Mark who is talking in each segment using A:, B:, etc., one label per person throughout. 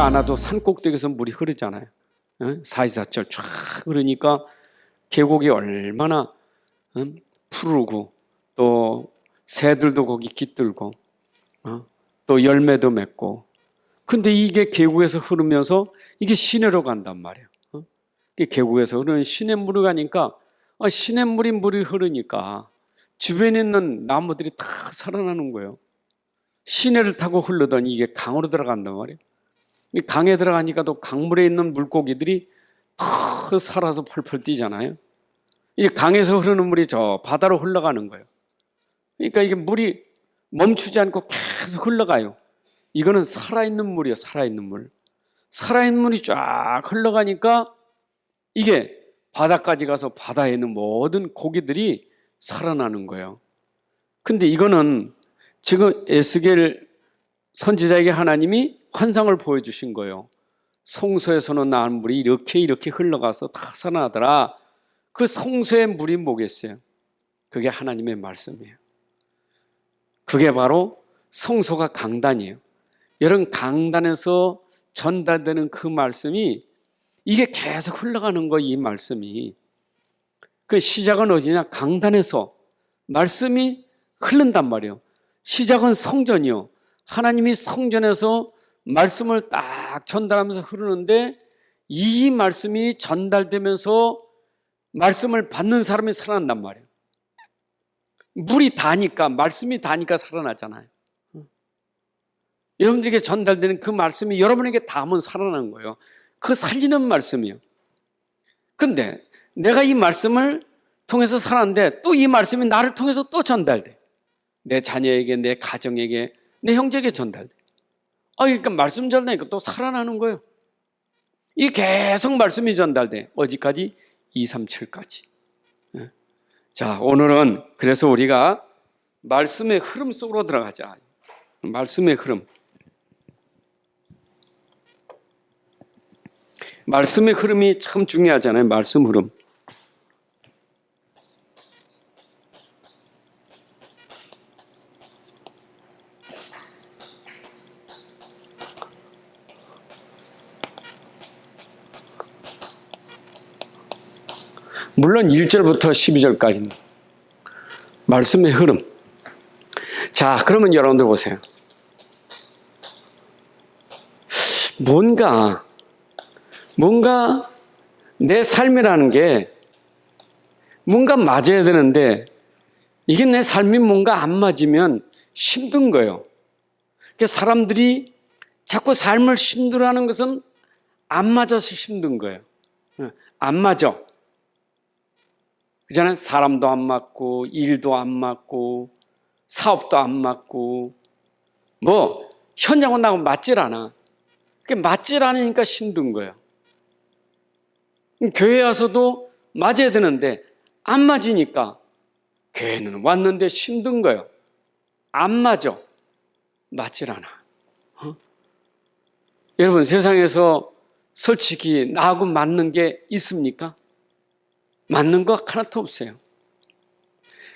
A: 비가 안 와도 산 꼭대기에서 물이 흐르잖아요. 사이사철 쫙 흐르니까 계곡이 얼마나 푸르고 또 새들도 거기 깃들고 또 열매도 맺고. 근데 이게 계곡에서 흐르면서 이게 시내로 간단 말이에요. 이게 계곡에서 흐르는 시냇물이 가니까 시냇물이 물이 흐르니까 주변에 있는 나무들이 다 살아나는 거예요. 시내를 타고 흐르더니 이게 강으로 들어간단 말이에요. 이 강에 들어가니까 또 강물에 있는 물고기들이 더 살아서 펄펄 뛰잖아요. 이제 강에서 흐르는 물이 저 바다로 흘러가는 거예요. 그러니까 이게 물이 멈추지 않고 계속 흘러가요. 이거는 살아있는 물이에요. 살아있는 물. 살아있는 물이 쫙 흘러가니까 이게 바다까지 가서 바다에 있는 모든 고기들이 살아나는 거예요. 근데 이거는 지금 에스겔 선지자에게 하나님이 환상을 보여주신 거예요. 성소에서는 나온 물이 이렇게 흘러가서 다 살아나더라. 그 성소의 물이 뭐겠어요? 그게 하나님의 말씀이에요. 그게 바로 성소가 강단이에요. 여러분, 강단에서 전달되는 그 말씀이 이게 계속 흘러가는 거예요. 이 말씀이. 그 시작은 어디냐? 강단에서 말씀이 흐른단 말이에요. 시작은 성전이요. 하나님이 성전에서 말씀을 딱 전달하면서 흐르는데 이 말씀이 전달되면서 말씀을 받는 사람이 살아난단 말이에요. 물이 다니까, 말씀이 다니까 살아나잖아요. 여러분들에게 전달되는 그 말씀이 여러분에게 닿으면 살아나는 거예요. 그 살리는 말씀이요. 근데 내가 이 말씀을 통해서 살았는데 또 이 말씀이 나를 통해서 또 전달돼. 내 자녀에게, 내 가정에게, 내 형제에게 전달돼. 그러니까 말씀 전달되니까 또 살아나는 거예요. 이게 계속 말씀이 전달돼. 어디까지? 237까지. 자, 오늘은 그래서 우리가 말씀의 흐름 속으로 들어가자. 말씀의 흐름. 말씀의 흐름이 참 중요하잖아요. 말씀 흐름. 물론 1절부터 12절까지는 말씀의 흐름. 자, 그러면 여러분들 보세요. 뭔가 내 삶이라는 게 뭔가 맞아야 되는데 이게 내 삶이 뭔가 안 맞으면 힘든 거예요. 그러니까 사람들이 자꾸 삶을 힘들어하는 것은 안 맞아서 힘든 거예요. 안 맞아. 그잖아요. 사람도 안 맞고 일도 안 맞고 사업도 안 맞고 뭐 현장은 나하고 맞질 않아. 그게 맞질 않으니까 힘든 거예요. 교회 와서도 맞아야 되는데 안 맞으니까 교회는 왔는데 힘든 거예요. 안 맞아. 맞질 않아. 여러분, 세상에서 솔직히 나하고 맞는 게 있습니까? 맞는 거 하나도 없어요.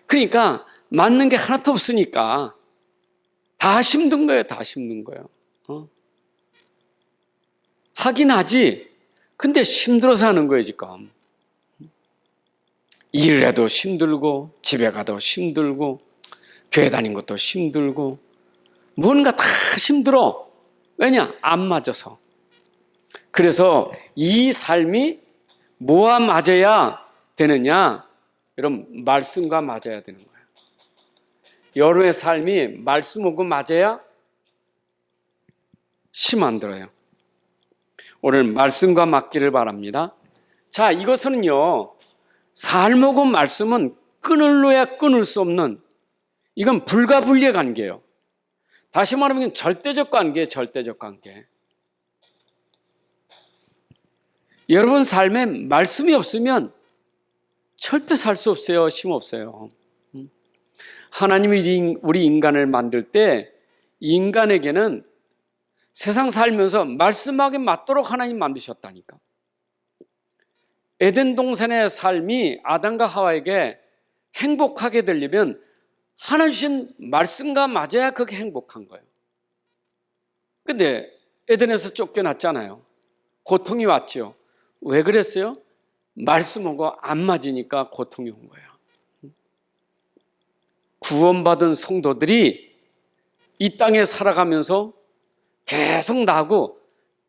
A: 그러니까 맞는 게 하나도 없으니까 다 힘든 거예요. 다 힘든 거예요. 하긴 하지. 근데 힘들어서 하는 거예요, 지금. 일을 해도 힘들고 집에 가도 힘들고 교회 다닌 것도 힘들고 뭔가 다 힘들어. 왜냐? 안 맞아서. 그래서 이 삶이 뭐와 맞아야 되느냐? 여러분, 말씀과 맞아야 되는 거예요. 여러분의 삶이 말씀하고 맞아야 힘 안 들어요. 오늘 말씀과 맞기를 바랍니다. 자, 이것은요, 삶하고 말씀은 끊을래야 끊을 수 없는, 이건 불가분리의 관계예요. 다시 말하면 절대적 관계예요. 절대적 관계. 여러분 삶에 말씀이 없으면 절대 살 수 없어요. 힘 없어요. 하나님이 우리 인간을 만들 때 인간에게는 세상 살면서 말씀하게 맞도록 하나님 만드셨다니까. 에덴 동산의 삶이 아담과 하와에게 행복하게 되려면 하나님 주신 말씀과 맞아야 그게 행복한 거예요. 근데 에덴에서 쫓겨났잖아요. 고통이 왔죠. 왜 그랬어요? 말씀하고 안 맞으니까 고통이 온 거예요. 구원받은 성도들이 이 땅에 살아가면서 계속 나고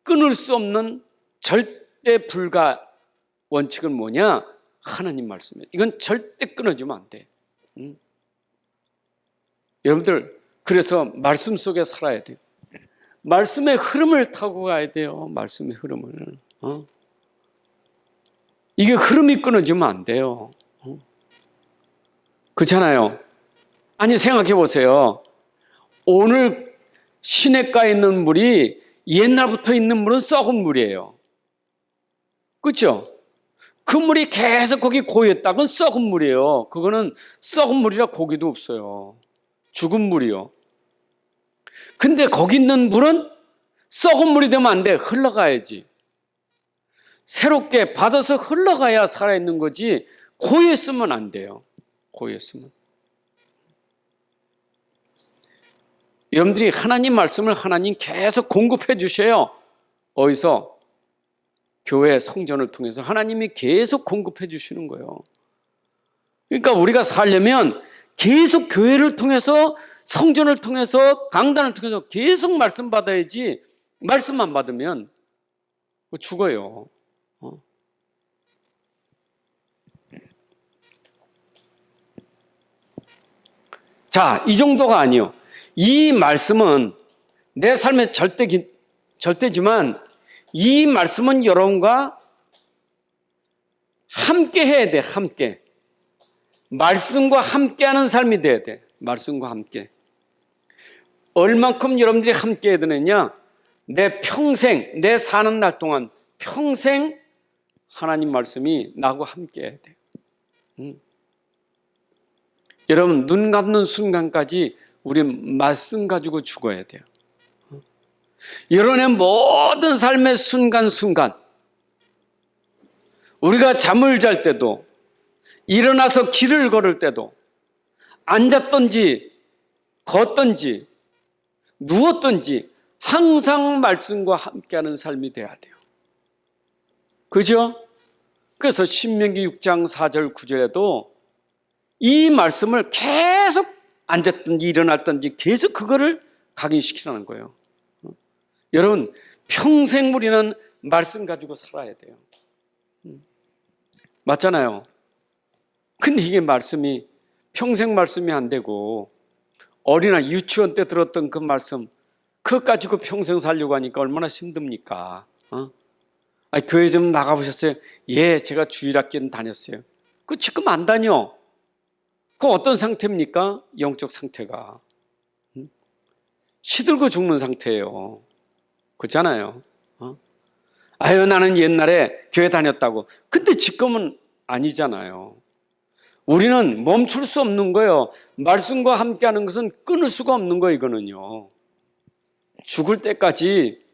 A: 끊을 수 없는 절대 불가 원칙은 뭐냐? 하나님 말씀이에요. 이건 절대 끊어지면 안 돼. 여러분들, 그래서 말씀 속에 살아야 돼요. 말씀의 흐름을 타고 가야 돼요. 말씀의 흐름을. 이게 흐름이 끊어지면 안 돼요. 그렇잖아요. 아니, 생각해 보세요. 오늘 시냇가에 있는 물이 옛날부터 있는 물은 썩은 물이에요. 그렇죠? 그 물이 계속 거기 고였다. 그건 썩은 물이에요. 그거는 썩은 물이라 고기도 없어요. 죽은 물이요. 근데 거기 있는 물은 썩은 물이 되면 안 돼. 흘러가야지. 새롭게 받아서 흘러가야 살아있는 거지 고였으면 안 돼요. 고였으면. 여러분들이 하나님 말씀을 하나님 계속 공급해 주셔요. 어디서? 교회 성전을 통해서 하나님이 계속 공급해 주시는 거예요. 그러니까 우리가 살려면 계속 교회를 통해서, 성전을 통해서, 강단을 통해서 계속 말씀 받아야지, 말씀만 받으면 죽어요. 자, 이 정도가 아니요. 이 말씀은 내 삶의 절대지만 이 말씀은 여러분과 함께 해야 돼. 함께. 말씀과 함께하는 삶이 돼야 돼. 말씀과 함께. 얼만큼 여러분들이 함께 해야 되느냐? 내 평생, 내 사는 날 동안 평생 하나님 말씀이 나하고 함께 해야 돼. 여러분, 눈 감는 순간까지 우리 말씀 가지고 죽어야 돼요. 여러분의 모든 삶의 순간순간, 우리가 잠을 잘 때도, 일어나서 길을 걸을 때도, 앉았든지 걷든지 누웠든지 항상 말씀과 함께하는 삶이 돼야 돼요. 그죠? 그래서 신명기 6장 4절 9절에도 이 말씀을 계속 앉았든지 일어났든지 계속 그거를 각인시키라는 거예요. 여러분, 평생 우리는 말씀 가지고 살아야 돼요. 맞잖아요. 근데 이게 말씀이 평생 말씀이 안 되고 어린아이 유치원 때 들었던 그 말씀 그것 가지고 평생 살려고 하니까 얼마나 힘듭니까? 교회 좀 나가보셨어요? 예, 제가 주일학교는 다녔어요. 그 지금 안 다녀. 그 어떤 상태입니까? 영적 상태가 시들고 죽는 상태예요. 그렇잖아요. 아유, 나는 옛날에 교회 다녔다고. 근데 지금은 아니잖아요. 우리는 멈출 수 없는 거예요. 말씀과 함께하는 것은 끊을 수가 없는 거예요. 이거는요. 죽을 때까지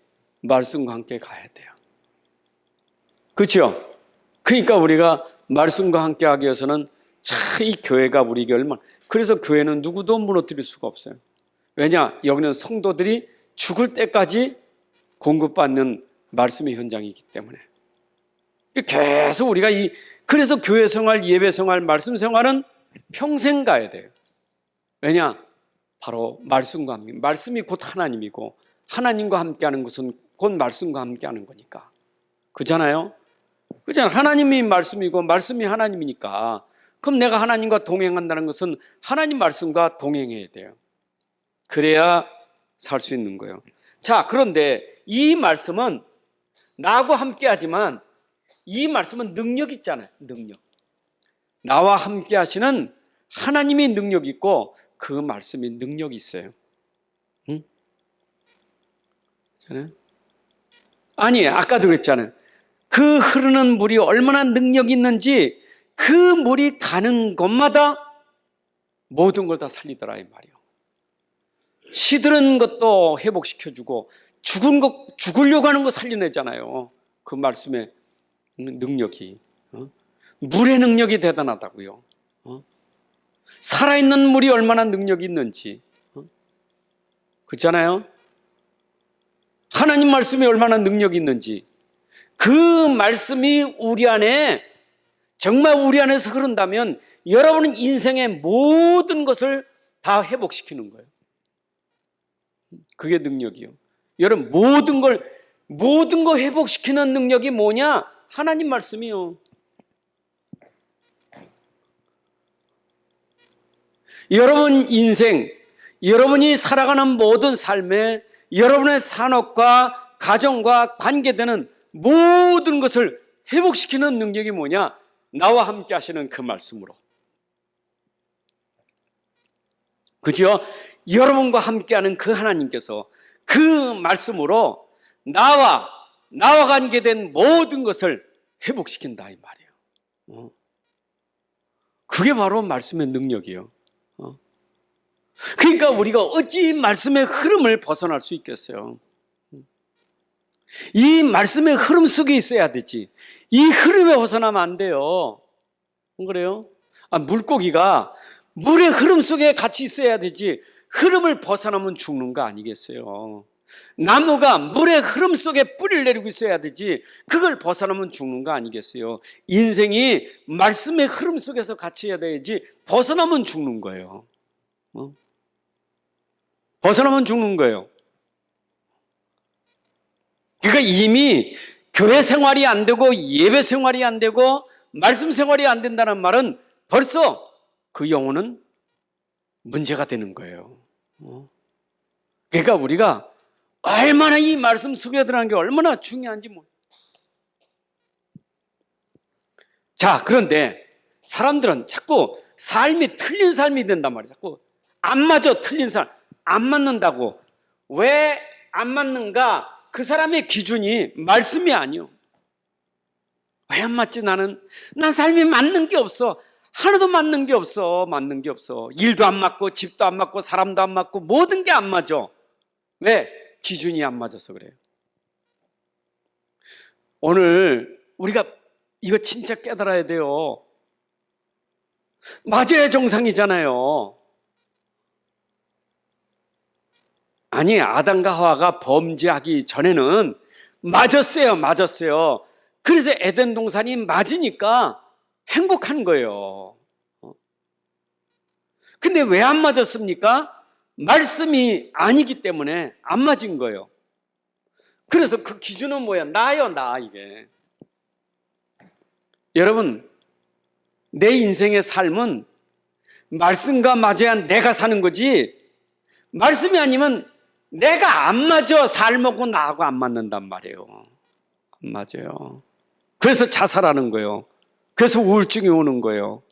A: 말씀과 함께 가야 돼요. 그렇죠? 그러니까 우리가 말씀과 함께하기 위해서는 참 이 교회가 우리에게 얼마나, 그래서 교회는 누구도 무너뜨릴 수가 없어요. 왜냐? 여기는 성도들이 죽을 때까지 공급받는 말씀의 현장이기 때문에. 계속 우리가 그래서 교회 생활, 예배 생활, 말씀 생활은 평생 가야 돼요. 왜냐? 바로 말씀과 함께, 말씀이 곧 하나님이고 하나님과 함께하는 것은 곧 말씀과 함께하는 거니까. 그잖아요? 그잖아요. 하나님이 말씀이고 말씀이 하나님이니까. 그럼 내가 하나님과 동행한다는 것은 하나님 말씀과 동행해야 돼요. 그래야 살 수 있는 거예요. 자, 그런데 이 말씀은 나하고 함께 하지만 이 말씀은 능력 있잖아요. 능력. 나와 함께 하시는 하나님이 능력이 있고 그 말씀이 능력이 있어요. 응? 아니, 아까도 그랬잖아요. 그 흐르는 물이 얼마나 능력이 있는지 그 물이 가는 곳마다 모든 걸 다 살리더라 이 말이에요. 시들은 것도 회복시켜주고 죽으려고 하는 거 살려내잖아요. 그 말씀의 능력이. 물의 능력이 대단하다고요. 살아있는 물이 얼마나 능력이 있는지. 그렇잖아요. 하나님 말씀이 얼마나 능력이 있는지, 그 말씀이 우리 안에, 정말 우리 안에서 흐른다면 여러분은 인생의 모든 것을 다 회복시키는 거예요. 그게 능력이요. 여러분, 모든 거 회복시키는 능력이 뭐냐? 하나님 말씀이요. 여러분 인생, 여러분이 살아가는 모든 삶에 여러분의 산업과 가정과 관계되는 모든 것을 회복시키는 능력이 뭐냐? 나와 함께 하시는 그 말씀으로. 그죠? 여러분과 함께하는 그 하나님께서 그 말씀으로 나와 관계된 모든 것을 회복시킨다 이 말이에요. 그게 바로 말씀의 능력이에요. 그러니까 우리가 어찌 말씀의 흐름을 벗어날 수 있겠어요? 이 말씀의 흐름 속에 있어야 되지. 이 흐름에 벗어나면 안 돼요. 안 그래요? 물고기가 물의 흐름 속에 같이 있어야 되지, 흐름을 벗어나면 죽는 거 아니겠어요? 나무가 물의 흐름 속에 뿌리를 내리고 있어야 되지, 그걸 벗어나면 죽는 거 아니겠어요? 인생이 말씀의 흐름 속에서 같이 해야 되지, 벗어나면 죽는 거예요. 벗어나면 죽는 거예요. 그러니까 이미 교회 생활이 안 되고 예배 생활이 안 되고 말씀 생활이 안 된다는 말은 벌써 그 영혼은 문제가 되는 거예요. 그러니까 우리가 얼마나 이 말씀 속에 들어가는 게 얼마나 중요한지 자, 그런데 사람들은 자꾸 삶이 틀린 삶이 된단 말이에요. 자꾸 안 맞아, 틀린 삶. 안 맞는다고. 왜 안 맞는가? 그 사람의 기준이 말씀이 아니요. 왜 안 맞지 나는? 난 삶이 맞는 게 없어. 하나도 맞는 게 없어. 맞는 게 없어. 일도 안 맞고 집도 안 맞고 사람도 안 맞고 모든 게 안 맞아. 왜? 기준이 안 맞아서 그래요. 오늘 우리가 이거 진짜 깨달아야 돼요. 맞아야 정상이잖아요. 아니, 아담과 하와가 범죄하기 전에는 맞았어요. 그래서 에덴 동산이 맞으니까 행복한 거예요. 근데 왜 안 맞았습니까? 말씀이 아니기 때문에 안 맞은 거예요. 그래서 그 기준은 뭐야? 나요, 나 이게. 여러분, 내 인생의 삶은 말씀과 맞아야 내가 사는 거지, 말씀이 아니면 내가 안 맞아. 삶하고 나하고 안 맞는단 말이에요. 안 맞아요. 그래서 자살하는 거예요. 그래서 우울증이 오는 거예요.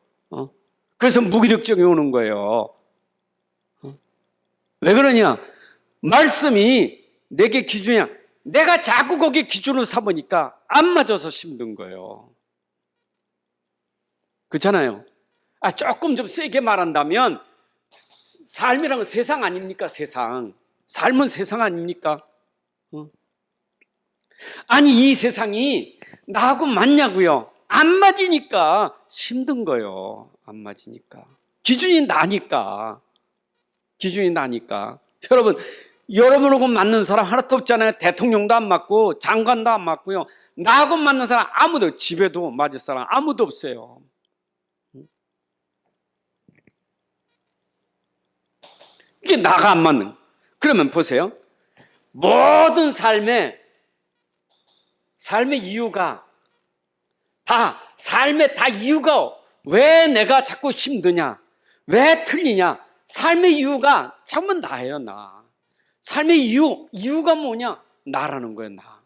A: 그래서 무기력증이 오는 거예요. 왜 그러냐? 말씀이 내게 기준이야. 내가 자꾸 거기에 기준을 삼으니까 안 맞아서 힘든 거예요. 그렇잖아요. 조금 좀 세게 말한다면 삶이란 건 세상 아닙니까? 세상. 삶은 세상 아닙니까? 아니, 이 세상이 나하고 맞냐고요? 안 맞으니까 힘든 거예요. 안 맞으니까. 기준이 나니까. 여러분, 여러분하고 맞는 사람 하나도 없잖아요. 대통령도 안 맞고 장관도 안 맞고요. 나하고 맞는 사람 아무도, 집에도 맞을 사람 아무도 없어요. 이게 나가 안 맞는. 그러면 보세요. 모든 삶의 이유가 삶의 이유가 왜 내가 자꾸 힘드냐? 왜 틀리냐? 삶의 이유가 전부 나예요, 나. 삶의 이유가 뭐냐? 나라는 거예요, 나.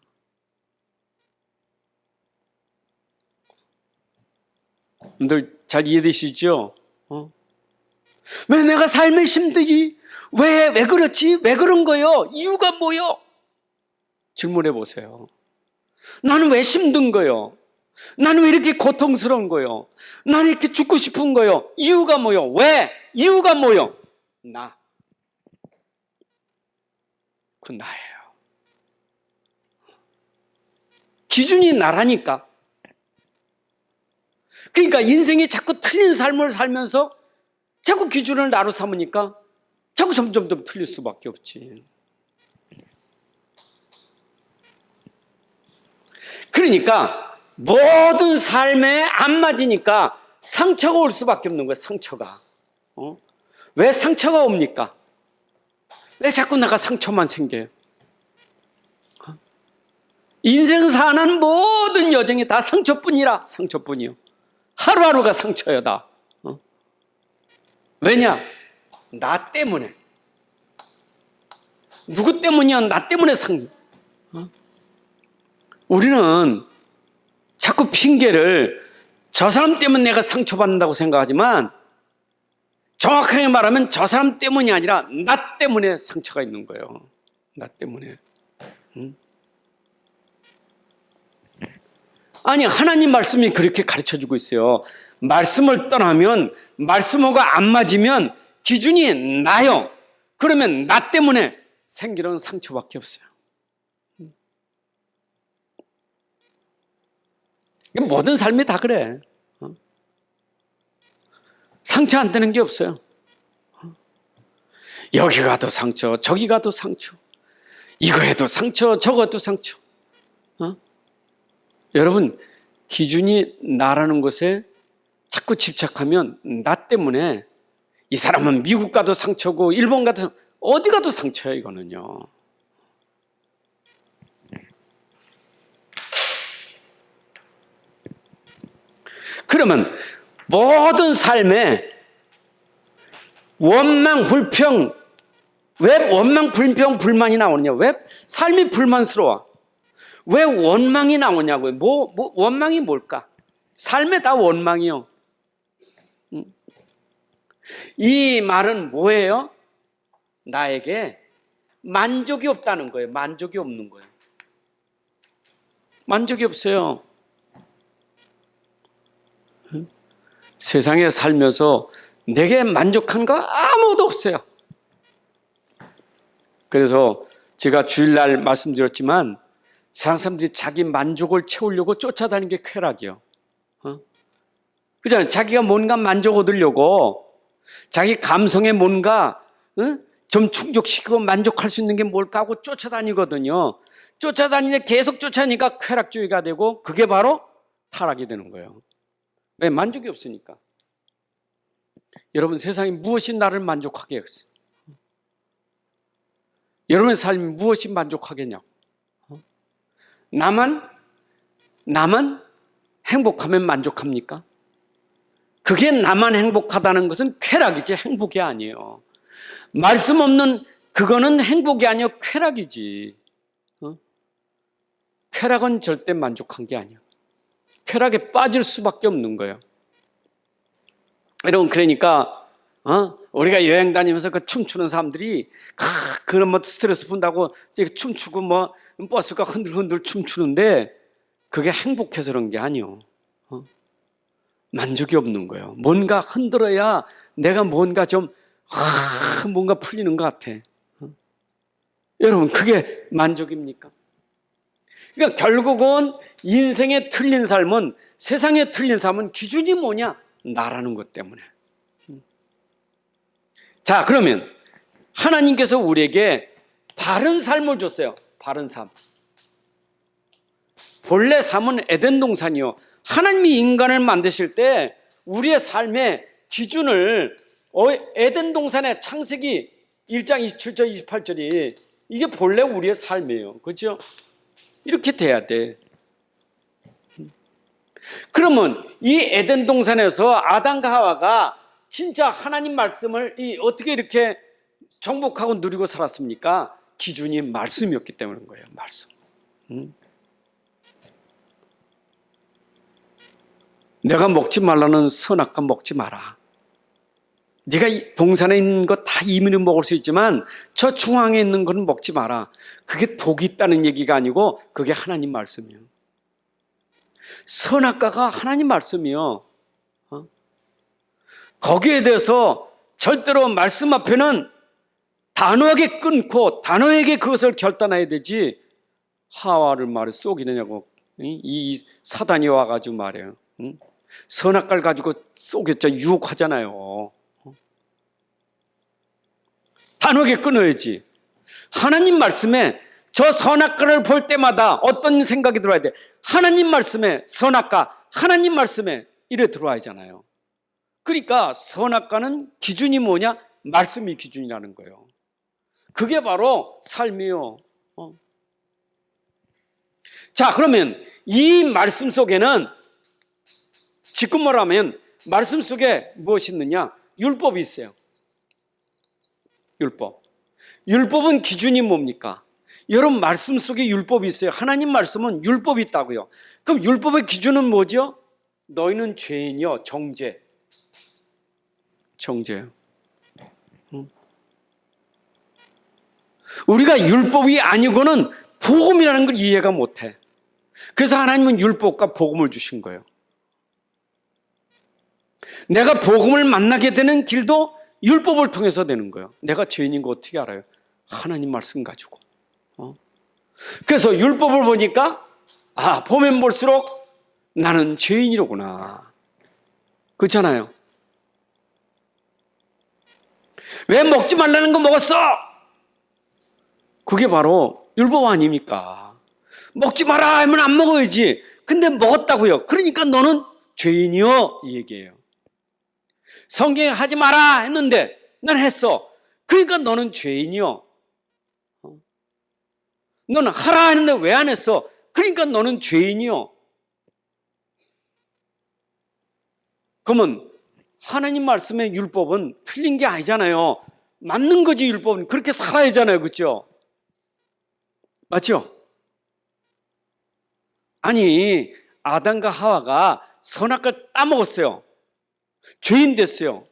A: 여러분들 잘 이해되시죠? 왜 내가 삶에 힘들지? 왜 그렇지? 왜 그런 거요? 이유가 뭐요? 질문해 보세요. 나는 왜 힘든 거요? 나는 왜 이렇게 고통스러운 거요? 나는 이렇게 죽고 싶은 거요? 이유가 뭐요? 왜? 이유가 뭐요? 나. 그 나예요. 기준이 나라니까. 그러니까 인생이 자꾸 틀린 삶을 살면서 자꾸 기준을 나로 삼으니까 자꾸 점점 더 틀릴 수밖에 없지. 그러니까 모든 삶에 안 맞으니까 상처가 올 수밖에 없는 거예요. 상처가. 왜 상처가 옵니까? 왜 자꾸 내가 상처만 생겨요? 인생 사는 모든 여정이 다 상처뿐이라. 상처뿐이요. 하루하루가 상처야 다. 왜냐? 나 때문에. 누구 때문이야? 나 때문에 우리는 자꾸 핑계를 저 사람 때문에 내가 상처받는다고 생각하지만 정확하게 말하면 저 사람 때문이 아니라 나 때문에 상처가 있는 거예요. 나 때문에. 아니, 하나님 말씀이 그렇게 가르쳐주고 있어요. 말씀을 떠나면, 말씀하고 안 맞으면 기준이 나요. 그러면 나 때문에 생기는 상처밖에 없어요. 모든 삶이 다 그래. 상처 안 되는 게 없어요. 여기 가도 상처, 저기 가도 상처. 이거 해도 상처, 저거 해도 상처. 여러분, 기준이 나라는 것에 자꾸 집착하면 나 때문에 이 사람은 미국 가도 상처고 일본 가도 어디 가도 상처야 이거는요. 그러면 모든 삶에 원망, 불평, 왜 원망, 불평, 불만이 나오느냐? 왜 삶이 불만스러워? 왜 원망이 나오냐고요? 원망이 뭘까? 삶에 다 원망이요. 이 말은 뭐예요? 나에게 만족이 없다는 거예요. 만족이 없는 거예요. 만족이 없어요. 세상에 살면서 내게 만족한 거 아무도 없어요. 그래서 제가 주일날 말씀드렸지만 세상 사람들이 자기 만족을 채우려고 쫓아다니는 게 쾌락이요. 그잖아요. 자기가 뭔가 만족 얻으려고 자기 감성에 뭔가 좀 충족시키고 만족할 수 있는 게 뭘까 하고 쫓아다니거든요. 쫓아다니는데 계속 쫓아다니니까 쾌락주의가 되고 그게 바로 타락이 되는 거예요. 왜? 만족이 없으니까. 여러분, 세상에 무엇이 나를 만족하게 했어요? 여러분의 삶이 무엇이 만족하겠냐고. 나만 행복하면 만족합니까? 그게 나만 행복하다는 것은 쾌락이지 행복이 아니에요. 말씀 없는 그거는 행복이 아니요 쾌락이지. 쾌락은 절대 만족한 게 아니야. 쾌락에 빠질 수밖에 없는 거예요. 여러분, 그러니까 우리가 여행 다니면서 그 춤추는 사람들이 그런 뭐 스트레스 푼다고 이제 춤추고 뭐 버스가 흔들흔들 춤추는데 그게 행복해서 그런 게 아니요. 만족이 없는 거예요. 뭔가 흔들어야 내가 뭔가 좀 뭔가 풀리는 것 같아. 여러분, 그게 만족입니까? 그러니까 결국은 인생에 틀린 삶은, 세상에 틀린 삶은 기준이 뭐냐? 나라는 것 때문에. 자, 그러면 하나님께서 우리에게 바른 삶을 줬어요. 바른 삶. 본래 삶은 에덴 동산이요. 하나님이 인간을 만드실 때 우리의 삶의 기준을 에덴 동산의 창세기 1장 27절 28절이 이게 본래 우리의 삶이에요. 그렇죠? 이렇게 돼야 돼. 그러면 이 에덴 동산에서 아담과 하와가 진짜 하나님 말씀을 어떻게 이렇게 정복하고 누리고 살았습니까? 기준이 말씀이었기 때문인 거예요. 말씀. 내가 먹지 말라는 선악과 먹지 마라. 네가 동산에 있는 거 다 임의로 먹을 수 있지만 저 중앙에 있는 거는 먹지 마라. 그게 복이 있다는 얘기가 아니고 그게 하나님 말씀이에요. 선악과가 하나님 말씀이요. 거기에 대해서 절대로 말씀 앞에는 단호하게 끊고 단호하게 그것을 결단해야 되지. 하와를 말을 속이느냐고 이 사단이 와가지고 말해요. 선악과를 가지고 속였죠. 유혹하잖아요. 단호하게 끊어야지. 하나님 말씀에 저 선악과를 볼 때마다 어떤 생각이 들어야 돼? 하나님 말씀에 선악과, 하나님 말씀에 이래 들어와야 하잖아요. 그러니까 선악과는 기준이 뭐냐? 말씀이 기준이라는 거예요. 그게 바로 삶이요. 자, 그러면 이 말씀 속에는 지금 말하면 말씀 속에 무엇이 있느냐? 율법이 있어요. 율법. 율법은 기준이 뭡니까? 여러분 말씀 속에 율법이 있어요. 하나님 말씀은 율법이 있다고요. 그럼 율법의 기준은 뭐죠? 너희는 죄인이요. 정죄. 정죄요. 우리가 율법이 아니고는 복음이라는 걸 이해가 못해. 그래서 하나님은 율법과 복음을 주신 거예요. 내가 복음을 만나게 되는 길도 율법을 통해서 되는 거예요. 내가 죄인인 거 어떻게 알아요? 하나님 말씀 가지고. 그래서 율법을 보니까 보면 볼수록 나는 죄인이로구나. 그렇잖아요. 왜 먹지 말라는 거 먹었어? 그게 바로 율법 아닙니까? 먹지 마라 하면 안 먹어야지. 근데 먹었다고요. 그러니까 너는 죄인이요 이 얘기예요. 성경에 하지 마라 했는데 난 했어. 그러니까 너는 죄인이요. 너는 하라 했는데 왜 안 했어? 그러니까 너는 죄인이요. 그러면 하나님 말씀의 율법은 틀린 게 아니잖아요. 맞는 거지. 율법은 그렇게 살아야 하잖아요. 그렇죠? 맞죠? 아니 아담과 하와가 선악과를 따먹었어요. 죄인 됐어요.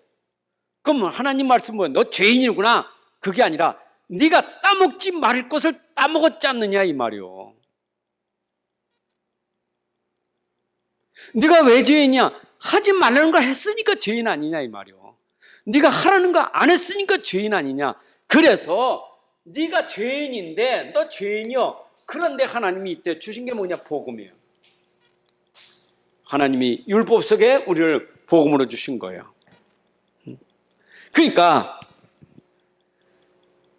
A: 그럼 하나님 말씀 뭐예요? 너 죄인이구나. 그게 아니라 네가 따먹지 말 것을 따먹었지 않느냐 이 말이요. 네가 왜 죄인이야? 하지 말라는 걸 했으니까 죄인 아니냐 이 말이요. 네가 하라는 거 안 했으니까 죄인 아니냐. 그래서 네가 죄인인데 너 죄인이요. 그런데 하나님이 이때 주신 게 뭐냐? 복음이에요. 하나님이 율법 속에 우리를 복음으로 주신 거예요. 그러니까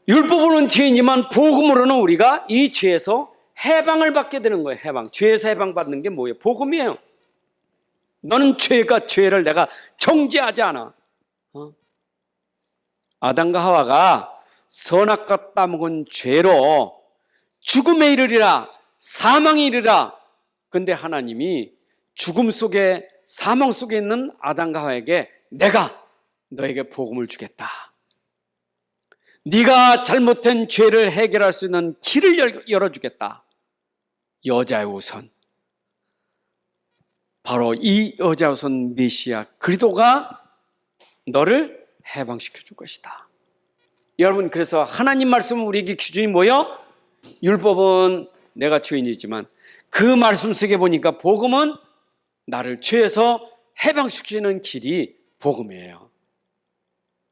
A: 율법으로는 죄이지만 복음으로는 우리가 이 죄에서 해방을 받게 되는 거예요. 해방. 죄에서 해방받는 게 뭐예요? 복음이에요. 너는 죄를 내가 정죄하지 않아. 아담과 하와가 선악과 따먹은 죄로 죽음에 이르리라, 사망에 이르리라. 근데 하나님이 죽음 속에 사망 속에 있는 아담과 하와에게 내가 너에게 복음을 주겠다. 네가 잘못된 죄를 해결할 수 있는 길을 열어주겠다. 여자의 우선. 바로 이 여자의 우선 메시아 그리스도가 너를 해방시켜 줄 것이다. 여러분 그래서 하나님 말씀은 우리에게 기준이 뭐예요? 율법은 내가 죄인이지만 그 말씀 속에 보니까 복음은 나를 죄에서 해방시키는 길이 복음이에요.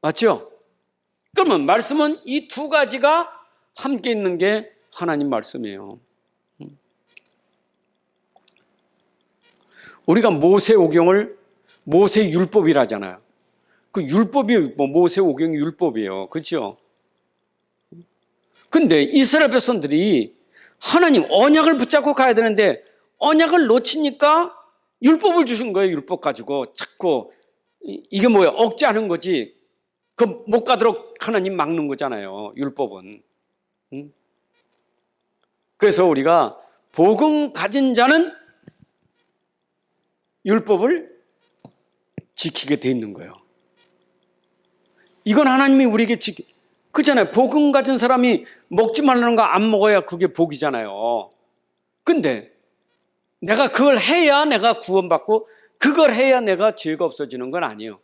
A: 맞죠? 그러면 말씀은 이 두 가지가 함께 있는 게 하나님 말씀이에요. 우리가 모세오경을 모세율법이라잖아요. 그 율법이 모세오경이 율법이에요. 그렇죠? 근데 이스라엘 백성들이 하나님 언약을 붙잡고 가야 되는데 언약을 놓치니까 율법을 주신 거예요. 율법 가지고 자꾸 이게 뭐야? 억제하는 거지. 그 못 가도록 하나님 막는 거잖아요. 율법은. 그래서 우리가 복음 가진 자는 율법을 지키게 돼 있는 거예요. 이건 하나님이 우리에게 그렇잖아요. 복음 가진 사람이 먹지 말라는 거 안 먹어야 그게 복이잖아요. 근데 내가 그걸 해야 내가 구원받고 그걸 해야 내가 죄가 없어지는 건 아니에요.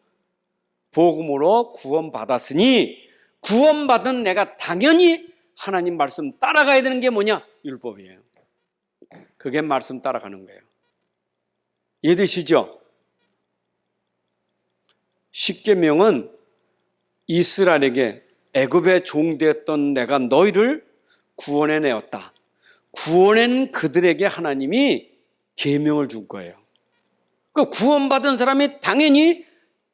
A: 복음으로 구원받았으니 구원받은 내가 당연히 하나님 말씀 따라가야 되는 게 뭐냐? 율법이에요. 그게 말씀 따라가는 거예요. 이해되시죠? 십계명은 이스라엘에게 애굽의 종되었던 내가 너희를 구원해내었다. 구원한 그들에게 하나님이 계명을 준 거예요. 그 구원받은 사람이 당연히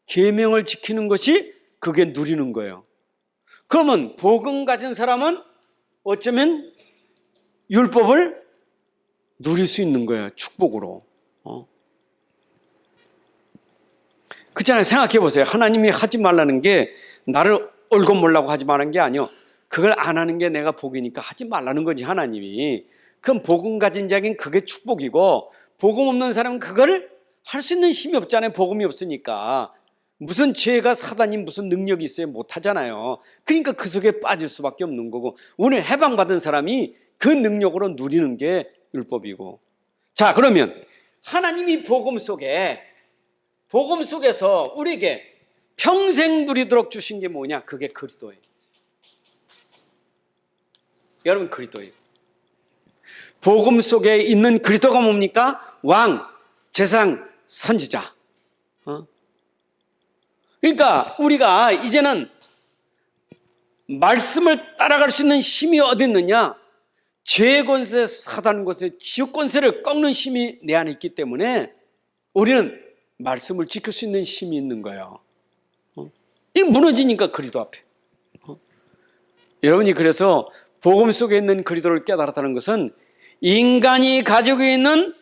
A: 계명을 지키는 것이 그게 누리는 거예요. 그러면 복음 가진 사람은 어쩌면 율법을 누릴 수 있는 거예요. 축복으로. 그렇잖아요. 생각해 보세요. 하나님이 하지 말라는 게 나를 얼곤몰라고 하지 말라는 게 아니요. 그걸 안 하는 게 내가 복이니까 하지 말라는 거지, 하나님이. 그럼 복음 가진 자에겐 그게 축복이고, 복음 없는 사람은 그걸 할 수 있는 힘이 없잖아요. 복음이 없으니까. 무슨 죄가 사단이 무슨 능력이 있어야 못하잖아요. 그러니까 그 속에 빠질 수밖에 없는 거고, 오늘 해방받은 사람이 그 능력으로 누리는 게 율법이고. 자, 그러면 하나님이 복음 속에서 우리에게 평생 누리도록 주신 게 뭐냐? 그게 그리스도예요. 여러분, 그리스도예요. 복음 속에 있는 그리스도가 뭡니까? 왕, 제사장, 선지자. 그러니까 우리가 이제는 말씀을 따라갈 수 있는 힘이 어디 있느냐? 죄의 권세, 사단 권세, 지옥 권세를 꺾는 힘이 내 안에 있기 때문에 우리는 말씀을 지킬 수 있는 힘이 있는 거예요. 이게 무너지니까 그리스도 앞에. 여러분이 그래서 복음 속에 있는 그리스도를 깨달았다는 것은 인간이 가지고 있는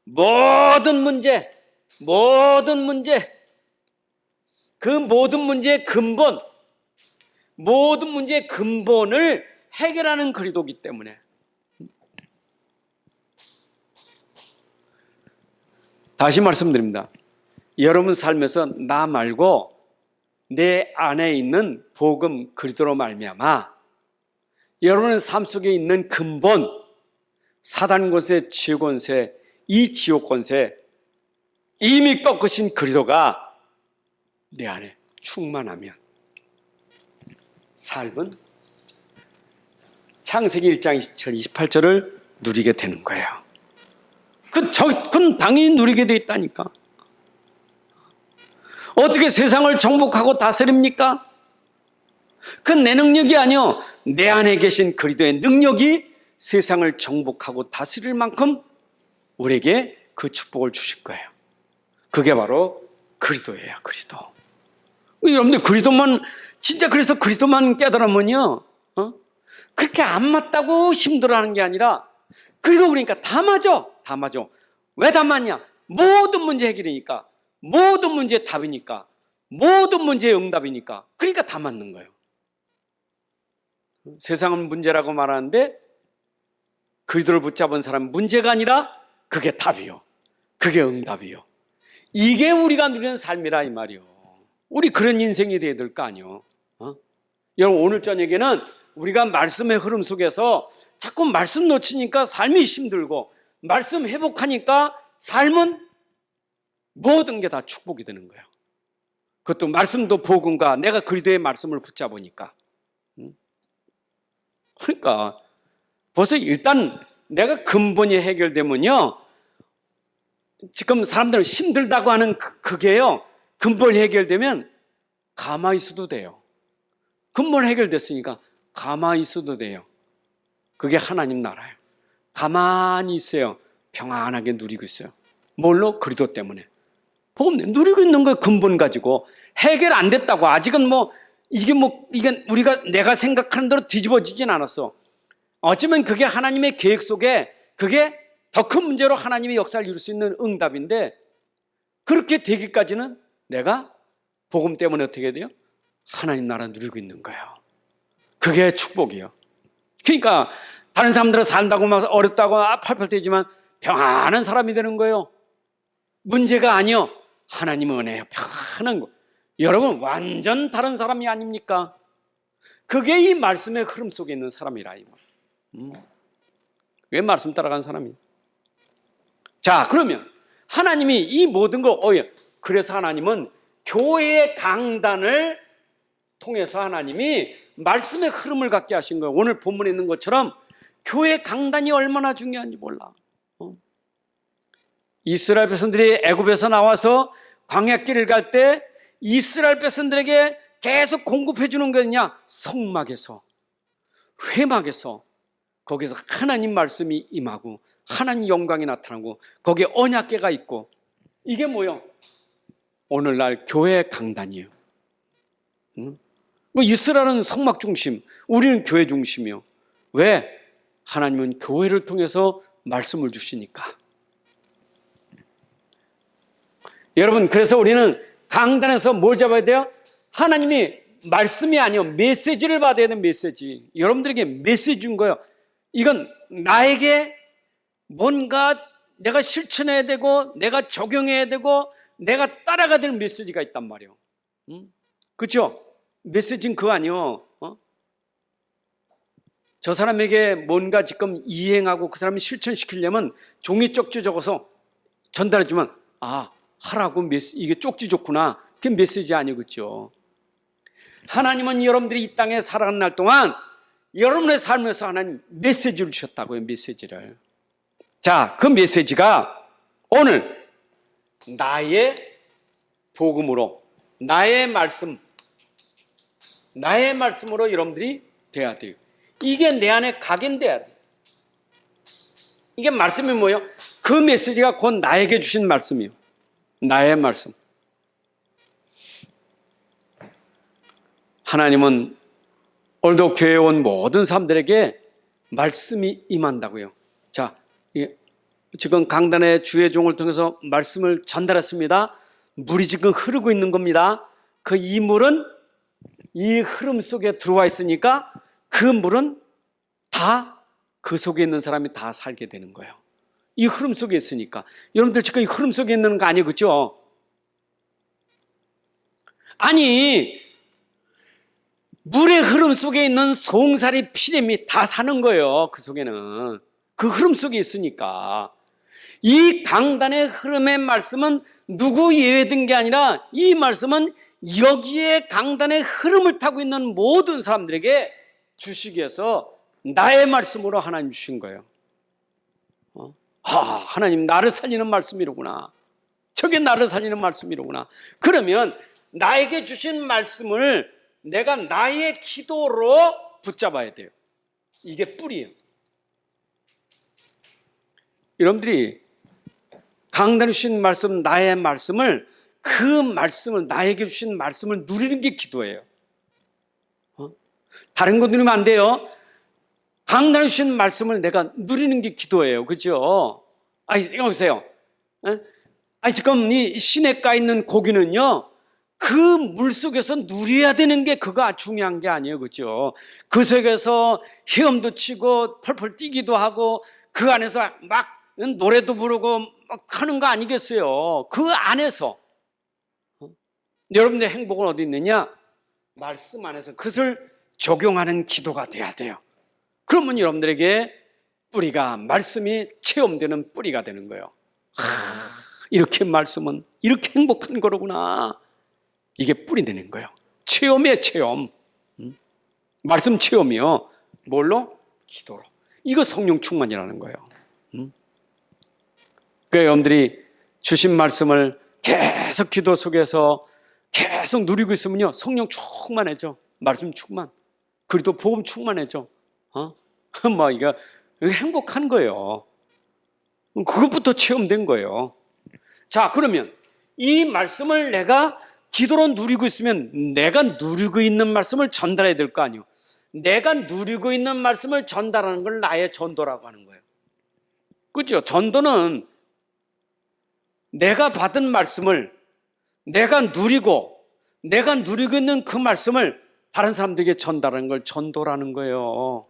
A: 모든 문제, 그 모든 문제의 근본을 해결하는 그리스도이기 때문에. 다시 말씀드립니다. 여러분 삶에서 나 말고 내 안에 있는 복음 그리스도로 말미암아 여러분의 삶 속에 있는 근본, 사단 권세, 지옥 권세, 이 지옥 권세 이미 꺾으신 그리스도가 내 안에 충만하면 삶은 창세기 1장 27절 28절을 누리게 되는 거예요. 그건 당연히 누리게 돼 있다니까. 어떻게 세상을 정복하고 다스립니까? 그건 내 능력이 아니요, 내 안에 계신 그리스도의 능력이 세상을 정복하고 다스릴 만큼 우리에게 그 축복을 주실 거예요. 그게 바로 그리스도예요. 그리스도. 여러분들 그리스도만, 진짜 그래서 그리스도만 깨달으면요, 그렇게 안 맞다고 힘들어하는 게 아니라 그리스도 그러니까 다 맞아. 왜 다 맞냐? 모든 문제 해결이니까, 모든 문제의 답이니까, 모든 문제의 응답이니까. 그러니까 다 맞는 거예요. 세상은 문제라고 말하는데 그리스도를 붙잡은 사람은 문제가 아니라 그게 답이요, 그게 응답이요. 이게 우리가 누리는 삶이라 이 말이요. 우리 그런 인생이 돼야 될 거 아니요. 여러분, 오늘 저녁에는 우리가 말씀의 흐름 속에서 자꾸 말씀 놓치니까 삶이 힘들고, 말씀 회복하니까 삶은 모든 게 다 축복이 되는 거예요. 그것도 말씀도 복음과 내가 그리스도의 말씀을 붙잡으니까. 그러니까 벌써 일단 내가 근본이 해결되면요, 지금 사람들은 힘들다고 하는 그게요, 근본이 해결되면 가만히 있어도 돼요. 근본 해결됐으니까 가만히 있어도 돼요. 그게 하나님 나라예요. 가만히 있어요. 평안하게 누리고 있어요. 뭘로? 그리스도 때문에. 복음 누리고 있는 거 근본 가지고 해결 안 됐다고 아직은 이게 우리가 내가 생각하는 대로 뒤집어지진 않았어. 어쩌면 그게 하나님의 계획 속에 그게 더 큰 문제로 하나님의 역사를 이룰 수 있는 응답인데, 그렇게 되기까지는 내가 복음 때문에 어떻게 돼요? 하나님 나라 누리고 있는 거예요. 그게 축복이에요. 그러니까 다른 사람들은 산다고 막 어렵다고 팔팔 뛰지만 평안한 사람이 되는 거예요. 문제가 아니요, 하나님의 은혜예요. 평안한 거. 여러분, 완전 다른 사람이 아닙니까? 그게 이 말씀의 흐름 속에 있는 사람이라. 왜 말씀 따라간 사람이에요? 자, 그러면 하나님이 이 모든 거, 그래서 하나님은 교회의 강단을 통해서 하나님이 말씀의 흐름을 갖게 하신 거예요. 오늘 본문에 있는 것처럼 교회 강단이 얼마나 중요한지 몰라. 이스라엘 백성들이 애굽에서 나와서 광야길을 갈 때 이스라엘 백성들에게 계속 공급해 주는 게 뭐냐? 성막에서, 회막에서, 거기서 하나님 말씀이 임하고 하나님 영광이 나타나고 거기에 언약궤가 있고, 이게 뭐요? 오늘날 교회의 강단이에요. 이스라엘은 성막 중심, 우리는 교회 중심이요. 왜? 하나님은 교회를 통해서 말씀을 주시니까. 여러분, 그래서 우리는 강단에서 뭘 잡아야 돼요? 하나님이 말씀이 아니요 메시지를 받아야 되는 메시지. 여러분들에게 메시지 준 거예요. 이건 나에게 뭔가 내가 실천해야 되고 내가 적용해야 되고 내가 따라가야 될 메시지가 있단 말이에요. 그렇죠? 메시지는 그거 아니요. 저 사람에게 뭔가 지금 이행하고 그 사람이 실천시키려면 종이 쪽지 적어서 전달해주면 하라고 이게 쪽지 좋구나. 그게 메시지 아니겠죠. 하나님은 여러분들이 이 땅에 살아가는 날 동안 여러분의 삶에서 하나님 메시지를 주셨다고요. 메시지를. 자, 그 메시지가 오늘 나의 복음으로 나의 말씀으로 여러분들이 돼야 돼요. 이게 내 안에 각인돼야 돼요. 이게 말씀이 뭐예요? 그 메시지가 곧 나에게 주신 말씀이에요. 나의 말씀. 하나님은 오늘도 교회에 온 모든 사람들에게 말씀이 임한다고요. 자, 지금 강단의 주의 종을 통해서 말씀을 전달했습니다. 물이 지금 흐르고 있는 겁니다. 그 이 물은 이 흐름 속에 들어와 있으니까 그 물은 다 그 속에 있는 사람이 다 살게 되는 거예요. 이 흐름 속에 있으니까. 여러분들 지금 이 흐름 속에 있는 거 아니에요, 그렇죠? 아니, 물의 흐름 속에 있는 송사리 피렘이 다 사는 거예요. 그 속에는. 그 흐름 속에 있으니까. 이 강단의 흐름의 말씀은 누구 예외된 게 아니라 이 말씀은 여기에 강단의 흐름을 타고 있는 모든 사람들에게 주시기 위해서 나의 말씀으로 하나님 주신 거예요. 하나님 나를 살리는 말씀이로구나. 저게 나를 살리는 말씀이로구나. 그러면 나에게 주신 말씀을 내가 나의 기도로 붙잡아야 돼요. 이게 뿌리예요. 여러분들이 강단에 주신 말씀, 나의 말씀을 그 말씀을 나에게 주신 말씀을 누리는 게 기도예요. 다른 거 누리면 안 돼요. 강단에 주신 말씀을 내가 누리는 게 기도예요. 그죠? 생각해보세요. 지금 이 시냇가에 있는 고기는요, 그 물속에서 누려야 되는 게 그거 중요한 게 아니에요. 그죠? 그 속에서 헤엄도 치고 펄펄 뛰기도 하고 그 안에서 막 노래도 부르고 막 하는 거 아니겠어요? 그 안에서. 여러분들의 행복은 어디 있느냐? 말씀 안에서 그것을 적용하는 기도가 돼야 돼요. 그러면 여러분들에게 뿌리가 말씀이 체험되는 뿌리가 되는 거예요. 이렇게 말씀은 이렇게 행복한 거로구나. 이게 뿌리 되는 거예요. 체험이에요, 체험. 말씀 체험이요. 뭘로? 기도로. 이거 성령 충만이라는 거예요. 그러니까 여러분들이 주신 말씀을 계속 기도 속에서 계속 누리고 있으면요, 성령 충만해져. 말씀 충만. 그리고 복음 충만해져. 이거 행복한 거예요. 그것부터 체험된 거예요. 자, 그러면 이 말씀을 내가 기도로 누리고 있으면 내가 누리고 있는 말씀을 전달해야 될 거 아니에요. 내가 누리고 있는 말씀을 전달하는 걸 나의 전도라고 하는 거예요. 그렇죠? 전도는 내가 받은 말씀을 내가 누리고 있는 그 말씀을 다른 사람들에게 전달하는 걸 전도라는 거예요.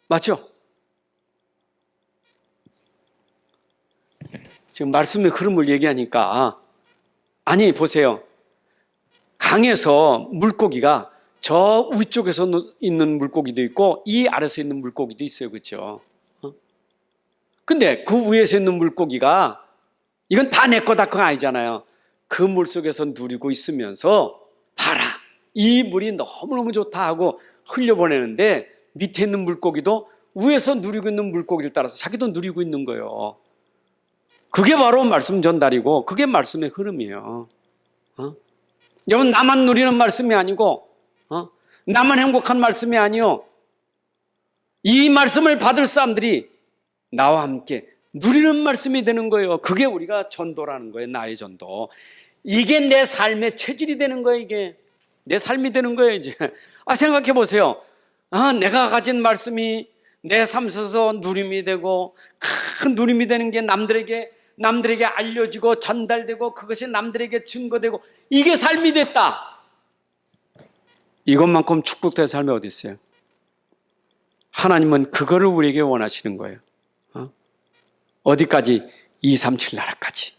A: 맞죠? 지금 말씀의 흐름을 얘기하니까 보세요. 강에서 물고기가 저 위쪽에서 있는 물고기도 있고 이 아래서 있는 물고기도 있어요. 그렇죠? 근데 그 위에서 있는 물고기가 이건 다 내 거다 그거 아니잖아요. 그 물속에서 누리고 있으면서 봐라, 이 물이 너무너무 좋다 하고 흘려보내는데 밑에 있는 물고기도 위에서 누리고 있는 물고기를 따라서 자기도 누리고 있는 거예요. 그게 바로 말씀 전달이고 그게 말씀의 흐름이에요. 여러분, 나만 누리는 말씀이 아니고 나만 행복한 말씀이 아니요, 이 말씀을 받을 사람들이 나와 함께 누리는 말씀이 되는 거예요. 그게 우리가 전도라는 거예요. 나의 전도. 이게 내 삶의 체질이 되는 거예요. 이게 내 삶이 되는 거예요. 이제 생각해 보세요. 내가 가진 말씀이 내 삶 속에서 누림이 되고 큰 누림이 되는 게 남들에게 알려지고 전달되고 그것이 남들에게 증거되고 이게 삶이 됐다. 이것만큼 축복된 삶이 어디 있어요? 하나님은 그거를 우리에게 원하시는 거예요. 어디까지? 237 나라까지.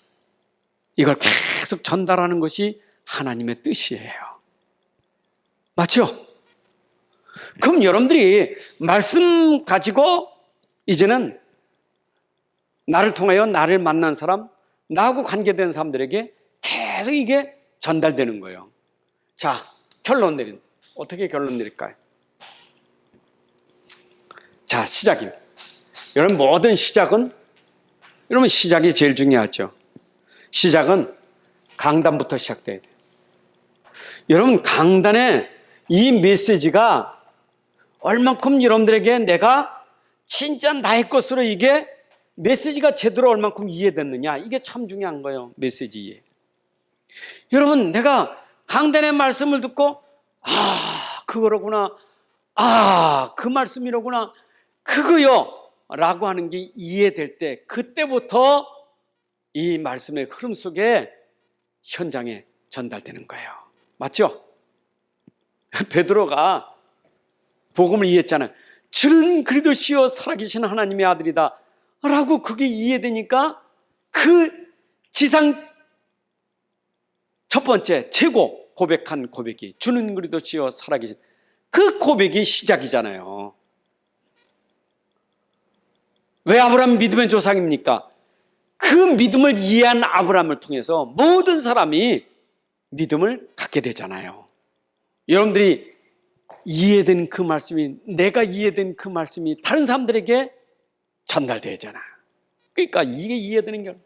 A: 이걸 계속 전달하는 것이 하나님의 뜻이에요. 맞죠? 그럼 여러분들이 말씀 가지고 이제는 나를 통하여 나를 만난 사람, 나하고 관계된 사람들에게 계속 이게 전달되는 거예요. 자, 어떻게 결론 내릴까요? 자, 시작입니다. 여러분, 모든 시작은, 여러분, 시작이 제일 중요하죠. 시작은 강단부터 시작돼야 돼요. 여러분, 강단에 이 메시지가 얼만큼 여러분들에게 내가 진짜 나의 것으로 이게 메시지가 제대로 얼만큼 이해됐느냐, 이게 참 중요한 거예요. 메시지 이해. 여러분, 내가 강단의 말씀을 듣고 그거로구나, 그 말씀이로구나, 그거요 라고 하는 게 이해될 때, 그때부터 이 말씀의 흐름 속에 현장에 전달되는 거예요. 맞죠? 베드로가 복음을 이해했잖아요. 주는 그리스도시요 살아계신 하나님의 아들이다 라고 그게 이해되니까 그 지상 첫 번째 최고 고백한 고백이 주는 그리스도시요 살아계신 그 고백이 시작이잖아요. 왜 아브라함 믿음의 조상입니까? 그 믿음을 이해한 아브라함을 통해서 모든 사람이 믿음을 갖게 되잖아요. 여러분들이 이해된 그 말씀이, 내가 이해된 그 말씀이 다른 사람들에게 전달되잖아. 그러니까 이게 이해되는 거예요.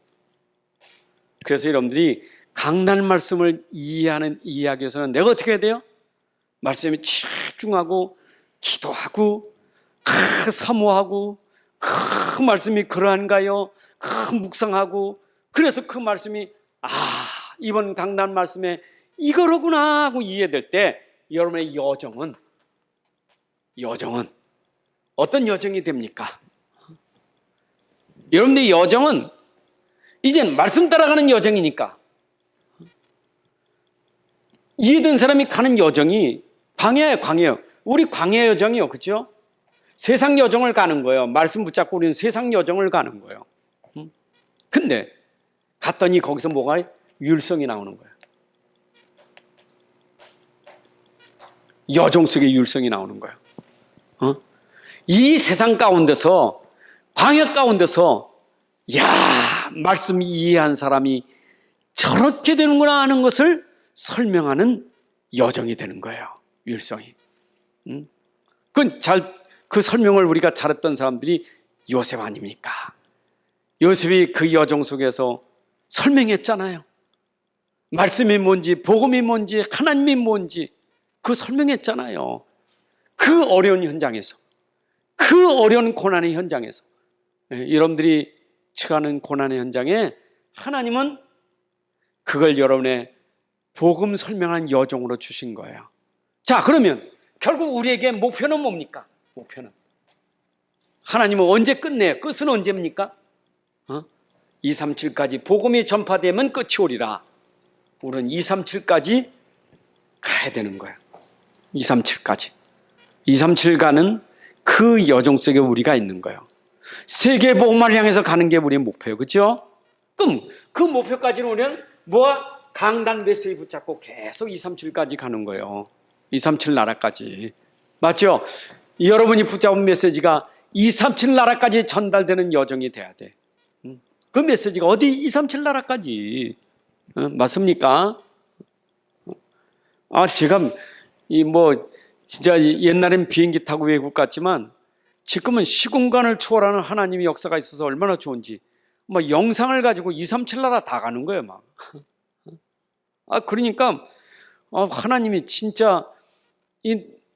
A: 그래서 여러분들이 강단 말씀을 이해하기 위해서는 내가 어떻게 해야 돼요? 말씀에 집중하고 기도하고 사모하고 그 말씀이 그러한가요? 묵상하고 그래서 그 말씀이 이번 강단 말씀에 이거로구나 하고 이해될 때 여러분의 여정은 어떤 여정이 됩니까? 여러분의 여정은 이젠 말씀 따라가는 여정이니까 이해된 사람이 가는 여정이 광야예요. 우리 광야 여정이요. 그렇죠? 세상 여정을 가는 거예요. 말씀 붙잡고 우리는 세상 여정을 가는 거예요. 근데 갔더니 거기서 뭐가 율성이 나오는 거예요. 여정 속에 율성이 나오는 거예요. 이 세상 가운데서 광야 가운데서 말씀 이해한 사람이 저렇게 되는구나 하는 것을 설명하는 여정이 되는 거예요. 율성이. 그 설명을 우리가 잘했던 사람들이 요셉 아닙니까? 요셉이 그 여정 속에서 설명했잖아요. 말씀이 뭔지, 복음이 뭔지, 하나님이 뭔지 그 설명했잖아요. 그 어려운 현장에서, 그 어려운 고난의 현장에서, 여러분들이 처하는 고난의 현장에 하나님은 그걸 여러분의 복음 설명한 여정으로 주신 거예요. 자, 그러면 결국 우리에게 목표는 뭡니까? 목표는 하나님은 언제 끝내요? 끝은 언제입니까? 237까지 복음이 전파되면 끝이 오리라. 우리는 237까지 가야 되는 거예요. 237까지. 237 가는 그 여정 속에 우리가 있는 거예요. 세계 복음을 향해서 가는 게 우리의 목표예요. 그렇죠? 그럼 그 목표까지는 우리는 강단 메시지 붙잡고 계속 237까지 가는 거예요. 237 나라까지. 맞죠? 여러분이 붙잡은 메시지가 237 나라까지 전달되는 여정이 돼야 돼. 그 메시지가 어디 237 나라까지. 맞습니까? 제가 진짜 옛날엔 비행기 타고 외국 갔지만 지금은 시공간을 초월하는 하나님의 역사가 있어서 얼마나 좋은지 영상을 가지고 237 나라 다 가는 거예요. 그러니까 하나님이 진짜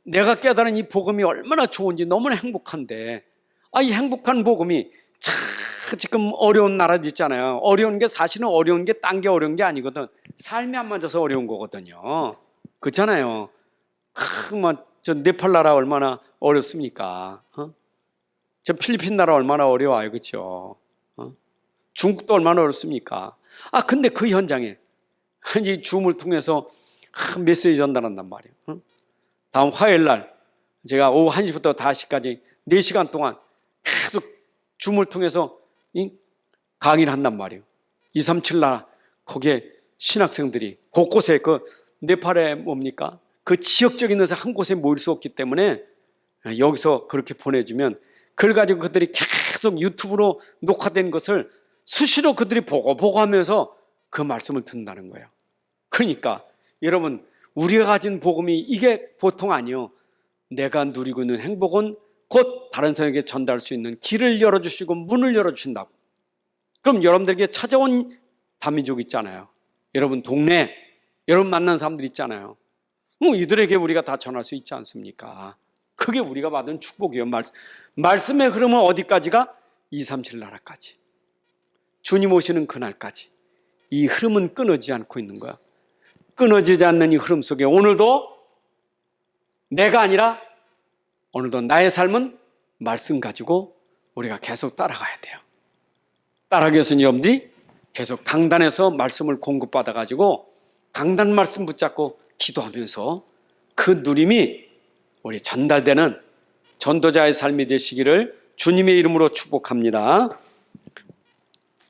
A: 내가 깨달은 이 복음이 얼마나 좋은지 너무나 행복한데 이 행복한 복음이 지금 어려운 나라도 있잖아요. 어려운 게 사실은 어려운 게 딴 게 어려운 게 아니거든. 삶이 안 맞아서 어려운 거거든요. 그렇잖아요. 저 네팔 나라 얼마나 어렵습니까? 저 필리핀 나라 얼마나 어려워요, 그렇죠? 중국도 얼마나 어렵습니까? 근데 그 현장에 이 줌을 통해서 메시지 전달한단 말이에요. 다음 화요일 날 제가 오후 1시부터 5시까지 4시간 동안 계속 줌을 통해서 강의를 한단 말이에요. 237 나라 거기에 신학생들이 곳곳에 그 네팔에 뭡니까? 그 지역적인 데서 한 곳에 모일 수 없기 때문에 여기서 그렇게 보내주면 그걸 가지고 그들이 계속 유튜브로 녹화된 것을 수시로 그들이 보고 하면서 그 말씀을 듣는다는 거예요. 그러니까 여러분, 우리가 가진 복음이 이게 보통 아니요. 내가 누리고 있는 행복은 곧 다른 사람에게 전달할 수 있는 길을 열어주시고 문을 열어주신다고. 그럼 여러분들에게 찾아온 다민족 있잖아요. 여러분 동네, 여러분 만난 사람들 있잖아요. 이들에게 우리가 다 전할 수 있지 않습니까? 그게 우리가 받은 축복이에요. 말씀의 흐름은 어디까지가? 237 나라까지. 주님 오시는 그날까지. 이 흐름은 끊어지지 않고 있는 거야. 끊어지지 않는 이 흐름 속에 오늘도 내가 아니라 오늘도 나의 삶은 말씀 가지고 우리가 계속 따라가야 돼요. 따라가기 위해서는 여러분들이 계속 강단에서 말씀을 공급받아 가지고 강단 말씀 붙잡고 기도하면서 그 누림이 우리 전달되는 전도자의 삶이 되시기를 주님의 이름으로 축복합니다.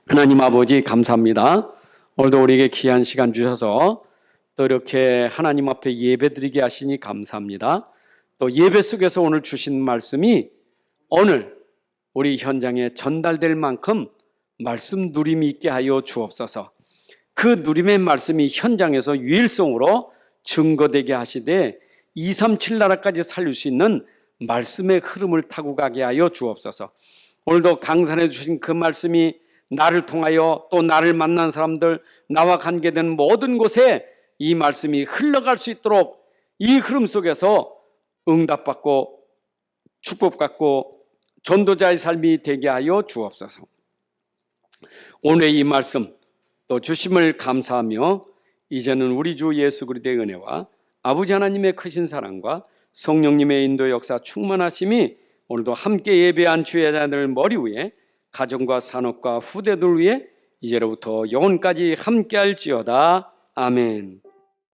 A: 하나님 아버지 감사합니다. 오늘도 우리에게 귀한 시간 주셔서 또 이렇게 하나님 앞에 예배드리게 하시니 감사합니다. 또 예배 속에서 오늘 주신 말씀이 오늘 우리 현장에 전달될 만큼 말씀 누림이 있게 하여 주옵소서. 그 누림의 말씀이 현장에서 유일성으로 증거되게 하시되 237 나라까지 살릴 수 있는 말씀의 흐름을 타고 가게 하여 주옵소서. 오늘도 강산해 주신 그 말씀이 나를 통하여 또 나를 만난 사람들, 나와 관계된 모든 곳에 이 말씀이 흘러갈 수 있도록 이 흐름 속에서 응답받고 축복받고 전도자의 삶이 되게 하여 주옵소서. 오늘의 이 말씀 또 주심을 감사하며 이제는 우리 주 예수 그리스도의 은혜와 아버지 하나님의 크신 사랑과 성령님의 인도 역사 충만하심이 오늘도 함께 예배한 주의 자들 머리 위에 가정과 산업과 후대들 위에 이제로부터 영원까지 함께할지어다. 아멘.